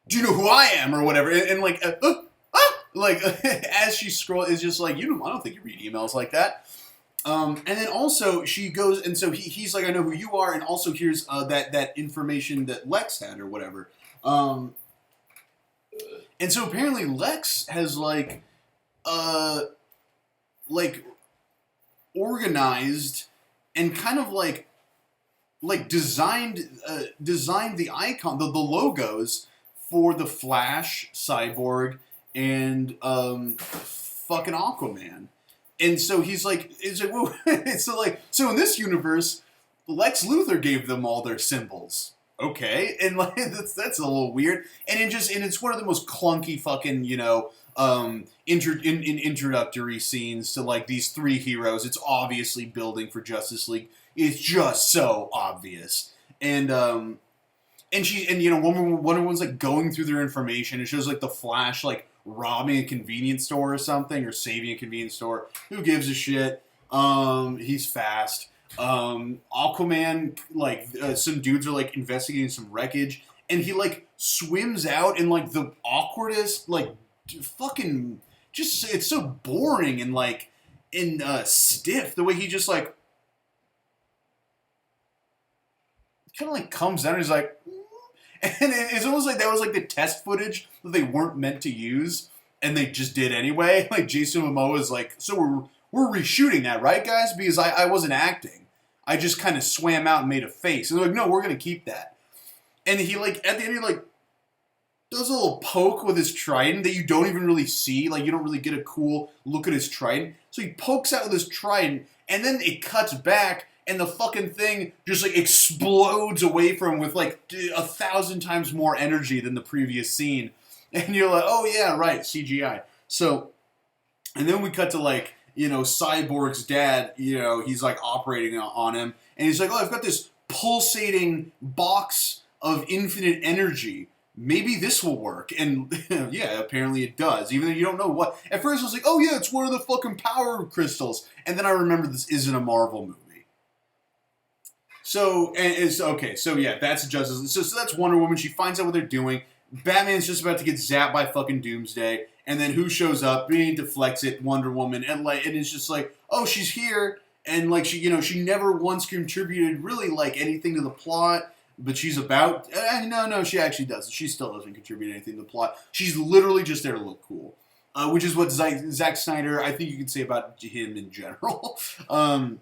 do you know who I am, or whatever. As she scrolls, it's just like, I don't think you read emails like that. And then also, she goes, and so he's like, I know who you are, and also here's that information that Lex had, or whatever. And so apparently Lex has like organized and kind of like designed the icon, the logos for the Flash, Cyborg, and fucking Aquaman. And so he's like, whoa. So in this universe, Lex Luthor gave them all their symbols. Okay, and like that's a little weird, and it's one of the most clunky fucking introductory scenes to like these three heroes. It's obviously building for Justice League. It's just so obvious, and Wonder Woman's like going through their information. It shows like the Flash like robbing a convenience store or something, or saving a convenience store. Who gives a shit? He's fast. Aquaman, like, some dudes are, like, investigating some wreckage, and he, like, swims out in, like, the awkwardest, like, fucking, just, it's so boring and, like, stiff, the way he just, like, kind of, like, comes down and he's like, and it's almost like that was, like, the test footage that they weren't meant to use, and they just did anyway. Like, Jason Momoa is like, so we're reshooting that, right, guys? Because I wasn't acting. I just kind of swam out and made a face. And they're like, no, we're going to keep that. And he, like, at the end, he, like, does a little poke with his trident that you don't even really see. Like, you don't really get a cool look at his trident. So he pokes out with his trident, and then it cuts back, and the fucking thing just, like, explodes away from him with, like, 1,000 times more energy than the previous scene. And you're like, oh, yeah, right, CGI. So, and then we cut to, like, you know, Cyborg's dad, you know, he's, like, operating on him. And he's like, oh, I've got this pulsating box of infinite energy. Maybe this will work. And, yeah, apparently it does. Even though you don't know what. At first I was like, oh, yeah, it's one of the fucking power crystals. And then I remember this isn't a Marvel movie. So, and it's, okay, so, yeah, that's Justice. So that's Wonder Woman. She finds out what they're doing. Batman's just about to get zapped by fucking Doomsday. And then who shows up? Being deflects it, Wonder Woman, and like, and it's just like, oh, she's here, and like she, you know, she never once contributed really like anything to the plot, but she's about. No, she actually doesn't. She still doesn't contribute anything to the plot. She's literally just there to look cool, which is what Zack Snyder, I think you could say about him in general. And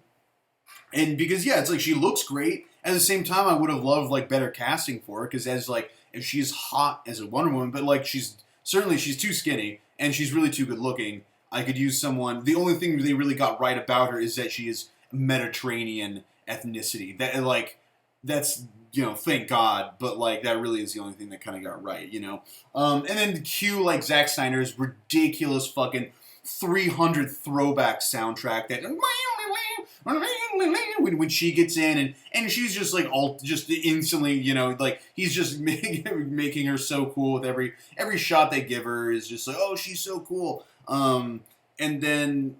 because yeah, it's like she looks great. At the same time, I would have loved like better casting for her because as like if she's hot as a Wonder Woman, but like she's too skinny, and she's really too good looking. I could use someone. The only thing they really got right about her is that she is Mediterranean ethnicity. That like, that's, you know, thank God. But like, that really is the only thing that kind of got right, you know. And then cue like Zack Snyder's ridiculous fucking 300 throwback soundtrack that. When she gets in and she's just like all just instantly, you know, like he's just making her so cool with every shot they give her is just like, oh, she's so cool. And then,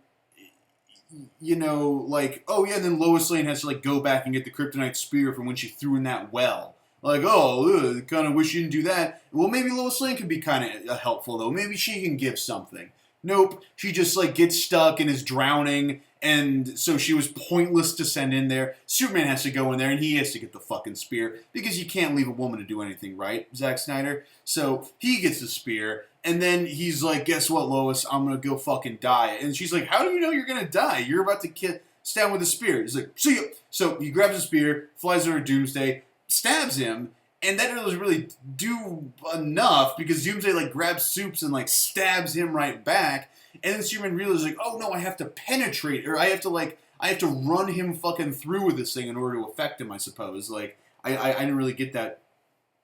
you know, like, oh yeah, then Lois Lane has to like go back and get the kryptonite spear from when she threw in that well. Like, oh, kind of wish you didn't do that. Well, maybe Lois Lane could be kind of helpful though. Maybe she can give something. Nope, she just like gets stuck and is drowning. And so she was pointless to send in there. Superman has to go in there, and he has to get the fucking spear, because you can't leave a woman to do anything, right, Zack Snyder? So he gets the spear, and then he's like, guess what, Lois? I'm going to go fucking die. And she's like, how do you know you're going to die? You're about to get stabbed with a spear. He's like, see ya. So he grabs a spear, flies over to Doomsday, stabs him, and that doesn't really do enough, because Doomsday, like, grabs Supes and, like, stabs him right back. And then Superman realizes, like, oh no, I have to penetrate, or I have to run him fucking through with this thing in order to affect him, I suppose. Like, I didn't really get that,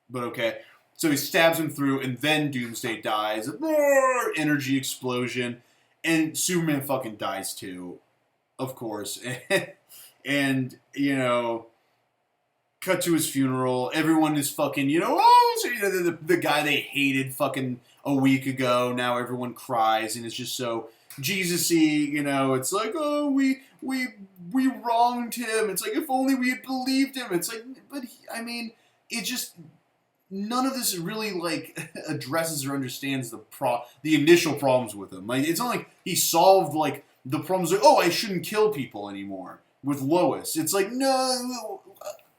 but okay. So he stabs him through, and then Doomsday dies. Roar! Energy explosion. And Superman fucking dies too, of course. And, you know, cut to his funeral. Everyone is fucking, you know, oh, so, you know, the guy they hated fucking a week ago, now everyone cries, and it's just so Jesus-y, you know, it's like, oh, we wronged him. It's like, if only we had believed him. It's like, but, I mean, it just, none of this really, like, addresses or understands the initial problems with him. Like, it's not like he solved, like, the problems, like, oh, I shouldn't kill people anymore with Lois. It's like, no,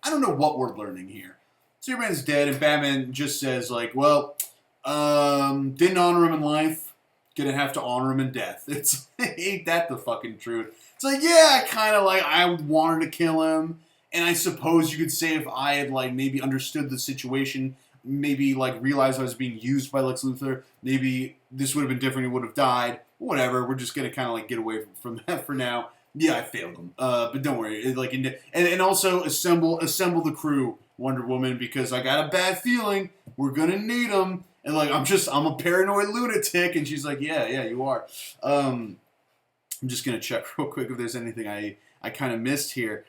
I don't know what we're learning here. Superman's dead, and Batman just says, like, well, didn't honor him in life, gonna have to honor him in death. It's, ain't that the fucking truth? It's like, yeah, I wanted to kill him, and I suppose you could say if I had, like, maybe understood the situation, maybe, like, realized I was being used by Lex Luthor, maybe this would have been different, he would have died. Whatever, we're just gonna kind of, like, get away from that for now. Yeah, I failed him. But don't worry, and also assemble the crew, Wonder Woman, because I got a bad feeling we're gonna need them. And like, I'm a paranoid lunatic, and she's like, yeah, you are. I'm just gonna check real quick if there's anything I kind of missed here.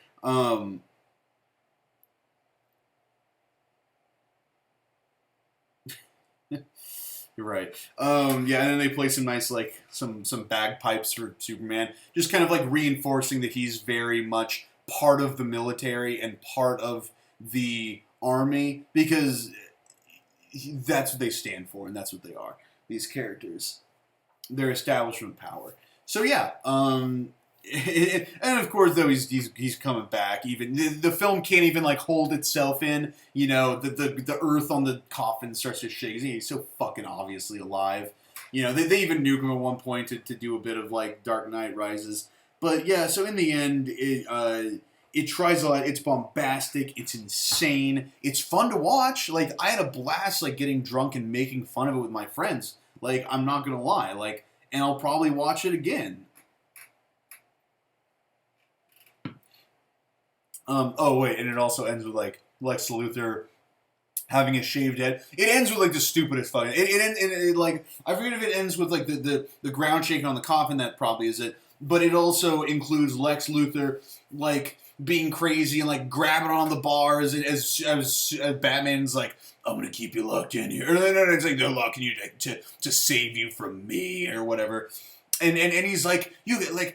You're right. Yeah, and then they play some nice, like, some bagpipes for Superman, just kind of like reinforcing that he's very much part of the military and part of the army, because that's what they stand for, and that's what they are. These characters, they're establishment power. So yeah, and of course, though, he's coming back. Even the film can't even like hold itself in. You know, the earth on the coffin starts to shake. He's so fucking obviously alive. You know, they even nuke him at one point to do a bit of like Dark Knight Rises. But yeah, so in the end, It tries a lot. It's bombastic. It's insane. It's fun to watch. Like, I had a blast, like, getting drunk and making fun of it with my friends. Like, I'm not gonna lie. Like, and I'll probably watch it again. Oh wait, and it also ends with like Lex Luthor having a shaved head. It ends with like the stupidest fucking. It like, I forget if it ends with like the ground shaking on the coffin. That probably is it. But it also includes Lex Luthor like being crazy and like grabbing on the bars, and as Batman's like, I'm gonna keep you locked in here. No, it's like they're locking you to save you from me or whatever. And he's like,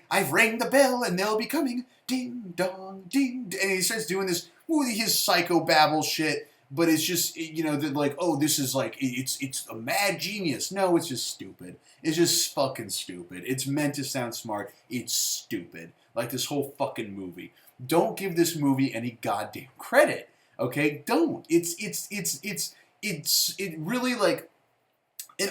I've rang the bell and they'll be coming. Ding dong, ding. And he starts doing this, his psychobabble shit. But it's just, that like, oh, this is like, it's a mad genius. No, it's just stupid. It's just fucking stupid. It's meant to sound smart. It's stupid. Like this whole fucking movie. Don't give this movie any goddamn credit. Okay? Don't. It really like,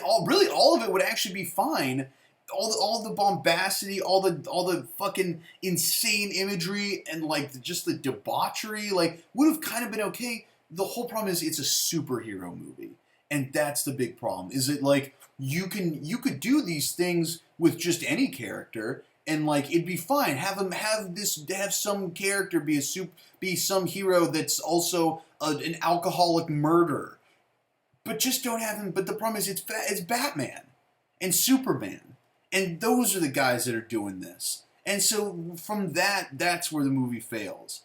all of it would actually be fine. All the bombacity, all the fucking insane imagery, and like just the debauchery, like would have kind of been okay. The whole problem is it's a superhero movie, and that's the big problem. Is it like you could do these things with just any character, and like it'd be fine. Have some character be some hero that's also an alcoholic murderer, but just don't have him. But the problem is it's Batman and Superman. And those are the guys that are doing this. And so from that's where the movie fails.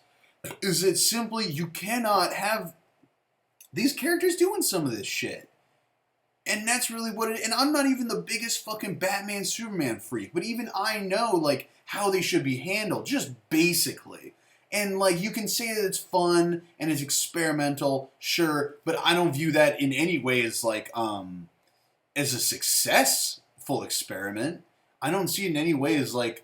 Is it simply, you cannot have these characters doing some of this shit. And that's really what it, and I'm not even the biggest fucking Batman Superman freak, but even I know like how they should be handled, just basically. And like you can say that it's fun and it's experimental, sure, but I don't view that in any way as like as a successful experiment. I don't see it in any way as like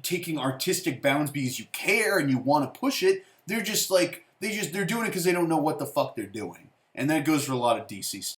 taking artistic bounds because you care and you want to push it. They're just like they're doing it because they don't know what the fuck they're doing, and that goes for a lot of DC